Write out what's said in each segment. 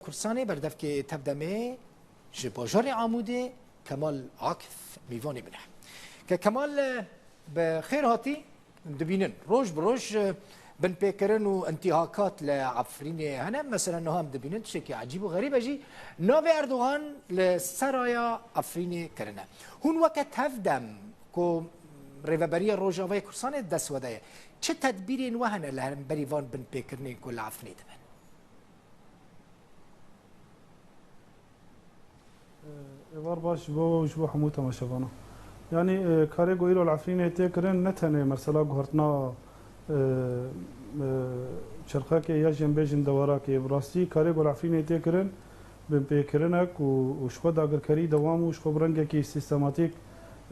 كرساني بردفكي تبدمي جباجر عمودي كمال عاكف ميفاني بنح ككمال بخير هاتي دبينن روج بروج بن بيكرن وانتهاكات لعفريني هنا مثلا انه هم دبينن شيء عجيب وغريب اجي نافي اردوغان لسرايا عفريني كرنا هون وقت TEV-DEM كو ريفابريا روجاوي كرساني دس ودايه چه تدبيرين وهنا لهم بريفان بن بيكرني كل عفريني دبن وار باش بو حموته ما شفنا يعني كاري قويلو العفريني تيكرن نتنه مرسلا غورتنا شرقاكي يا جنبيجن دوراكي براسي كاري قول عفريني تيكرن بمبيكرنك وشخو داگر كري دوام وشخو برنگكي سيستماتيك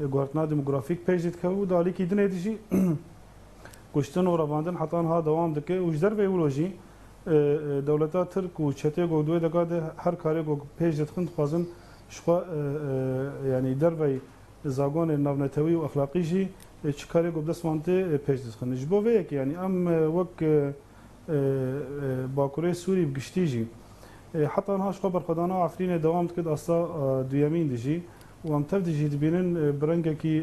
غورتنا ديموغرافيك بيجت كو دالي كي دني دجي كشتن وراندن حتان ها دوام دكي وجدر بيولوجي دولتا ترك وچته گو دوي دگاد هر كاري گو بيجت خند خازن شخو يعني دربي زاغون ناونتوي واخلاقي جي چکاری گفت دست مانته پیش دست خنده جبو ویک یعنی ام وک باکوره سوری بگشتی جی حتی آنها شخبر خدانا عفرین دوام کد اصلا دویامین دیجی و ام تف دیجی دبینن برنگه کی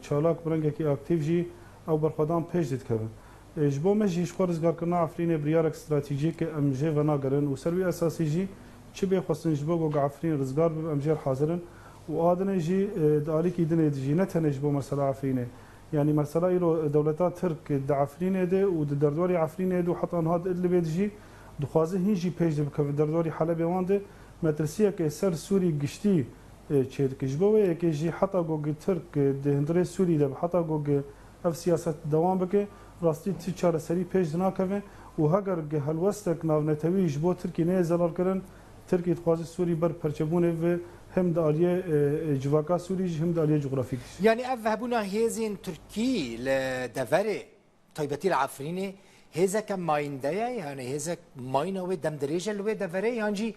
چالاک برنگه کی اکتیو جی او برخدان پیش دید کردن جبو مجی شخور رزگار کرنا عفرین بریارک استراتژیک ام جه و ناگرن و سروی اساسی جی چه به خواستن جبو گو عفرین رزگار به ام جه حاضرن و آدنه جی دالی کی دنه دیجی نه تنه جبو مرسلا عفرینه يعني مرسلا يرو دولتات ترك دعفرين ده ودردوري عفرين ده وحتى هاد اللي بيجي دخوازه هنجي بيج بك دردوري حلب وانده مدرسيه كسر سوري قشتي تشيرك جبوه كيجي حتى جوج ترك دهندري سوري ده حتى جوج اف سياسه دوام بك راستي تشار سري بيج ناكفه وهاجر هلوستك ناونتوي جبو تركي نه زلال كرن تركي دخوازه سوري بر پرچبونه هم داليه جواكا سوري هم داليه جغرافيك يعني أفهبونا هيزين تركي لدفري طيبتي العفريني هيزا كم ماين دايا يعني هيزا ماينوي دم دريجة لوي دفري يعني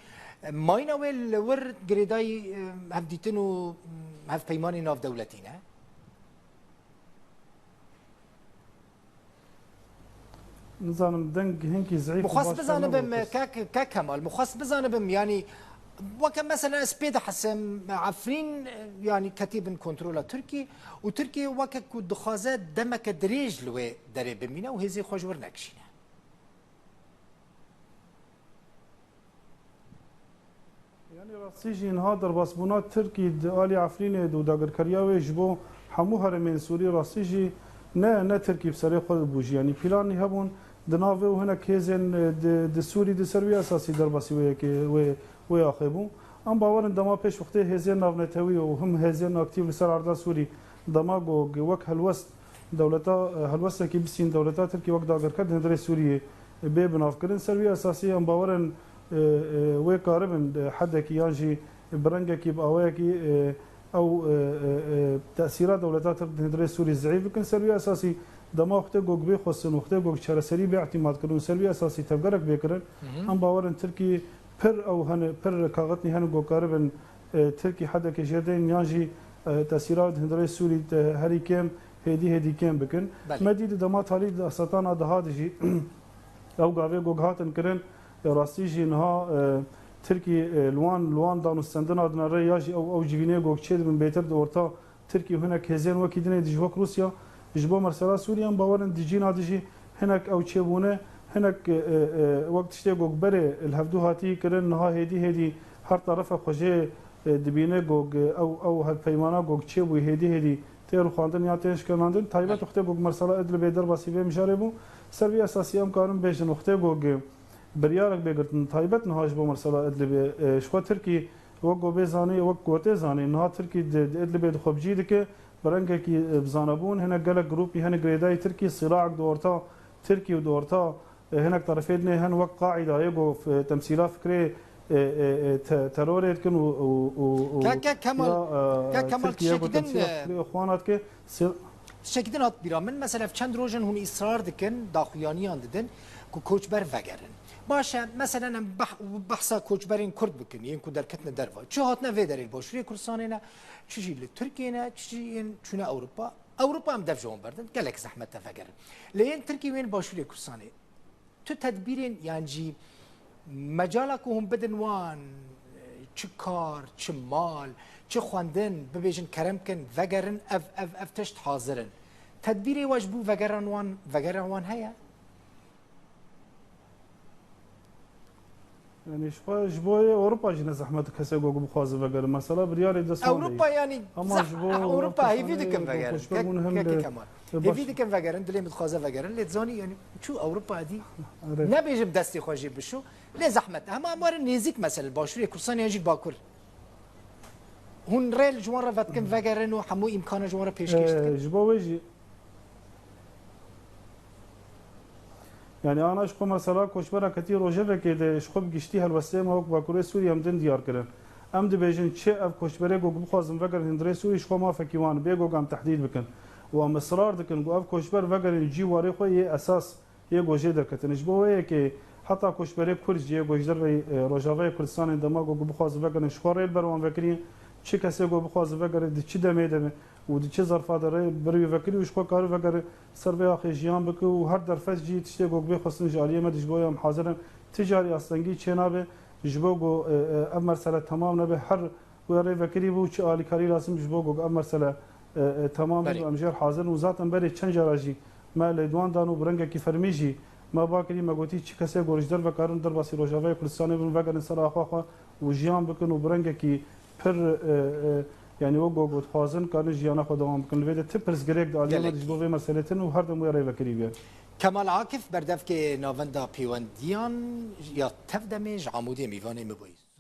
ماينوي الور قريداي هفديتنو هف بيماني ناف دولتين نظام دنگ هنكي زعيف مخص بزانبم ككمال مخص بزانبم يعني وكان مثلا سبيد حسم عفرين يعني كتيب كنترولا تركي وتركي وكك دخازات دمك دريج لوي دري بمينا وهزي خوش ورنكشينا يعني راسيجي نهادر باسبونات تركي آلي عفرين دو داگر كرياوي جبو حمو هرمين سوري راسيجي نا تركي بسري خود بوجي يعني بلاني هبون دناوي وهنا كيزن د سوري د سروي اساسي درباسي وي وياخبو ام باورن دما پیش وقتی هزین ناونتوی و هم هزین اکتیو لسر عرض سوری دما گو وک هلوست دولتا هلوست کی بسین دولتا ترکی وقت داگر کرد هندره سوریه به بناف کردن سروی اساسی ام باورن وی قاربن حد کی یانجی برنگ کی باوی کی او تاثیرات دولتا ترک هندره سوری ضعیف کن سروی اساسی دما وقتی گو به خصن وقتی گو چرسری به اعتماد کردن سروی اساسی تبرک بکرن ام باورن ترکی پر او هن پر کاغتنی هن گوکاربن ترکی حدا که جردن یانجی تاثیرات هندره سوری هری کم هدی کم بکن مدید دما تالی ساتانا دهادجی او گاوی گوگهاتن کرن راستی جی نها ترکی لوان دانستندن ادنا ر یاجی او جوینه گوکچید من بهتر دورتا ترکی هنا کزن وکیدنه دیجوک روسیا جبو مرسلا سوریا باورن دیجینا دیجی هناك او چبونه هناك وقت اشتيقوك بري الهفدو هاتي كرن نها هدي هر طرف خوجه دبينه جوج او هالبيمانه جوج تشيبو هدي تيرو خواندن يا تيش كناندن تايبت وقت جوج مرسلا ادل بيدر باسيبه مشاربو سربي اساسي ام كارن بيجن وقت جوج بريارك بيغرتن تايبت نهاج بو مرسلا ادل شو تركي وقو بيزاني وقو تيزاني نها تركي ادل بيد خبجي دك برنگه كي بزانبون هنا جلك جروبي هنا جريداي تركي صراع دورتا تركي ودورتا هناك طرفين هن وقت قاعده يجو في تمثيلات فكريه ترور يمكن و كمال شكدن اخواناتك شكدن هات بيرا من مثلا في چند روزن هون اصرار دكن داخويانيان ددن كو كوچبر وگرن باشه مثلا بحثا كوچبرين كرد بكن ين كو دركتنا دروا چه هاتنا و دريل باشري كرسانينا چجي لتركينا چجي چونه اوروبا هم دفجون بردن gelek زحمت وگرن لين تركي وين باشري كرساني تو تدبيرين يعني مجالا که هم بدن وان چه کار چه مال چه خواندن ببیجن کرم کن وگرن اف تشت حاضرن تدبیری واش بو وگرن وان هیا يعني شبوي اوروبا جينا زحمه كسي جوجو بخواز وغير مثلا بريالي دس اوروبا يعني اوروبا هي فيديكم وغير كمان هي فيديكم وغير اندلي متخازه وغير اللي تزوني يعني شو اوروبا دي نبيجم دستي خوجي بشو ليه زحمه اما مر نيزيك مثلا باشوري كورسان يجي باكر هون ريل جواره فتكن وغير انه حمو امكانه جواره پیشکش جبوي يعني انا شكو مثلا كوشبره كثير روجه كده شخب گشتي هالوسيم هوك باكوري سوريا مدن ديار كرن ام دي بيجن تشي اف كوشبره جو بخوازم فكر هندري سوري شخو ما فكيوان بيجو قام تحديد بكن ومصرار دكن جو اف كوشبر فكر يجي واري خو هي اساس هي جوجه دكتن جبو هي كي حتى كوشبره كرج جي جوجدر روجاوي كردستان دما جو بخواز فكر شخوريل برون فكري چه کسی جو بخواز فکر دی چی دمیدم و دی چه ظرفا داره بروی فکری وش خو کار فکر سروی آخیجیان بکو و هر درفش جی تشتی جو بی خواستن جاریه مد جبوی هم حاضرم تجاری اصلنگی چه نبه جبو جو ام مرسله تمام نبه هر وری فکری بو چه عالی کاری لازم جبو جو ام مرسله تمام و امجار حاضر و ذاتم بری چند جاراجی ما لدوان دانو برنگ کی فرمیجی ما باکری مگوتی چه کسی گورجدر و کارن در باسی روجاوی کردستان بن فکر سر آخوا و جیان بکن و برنگ کی پر يعني وقو قد حازن كان جيانا خدوام بكن الفيديو تبرز غريك دا اليوم جبوه مسألتين وهر دمو يرى بكري كمال عاكف بردفكي نافندا pêwendiyên ya TEV-DEM عمودي ميواني مبويز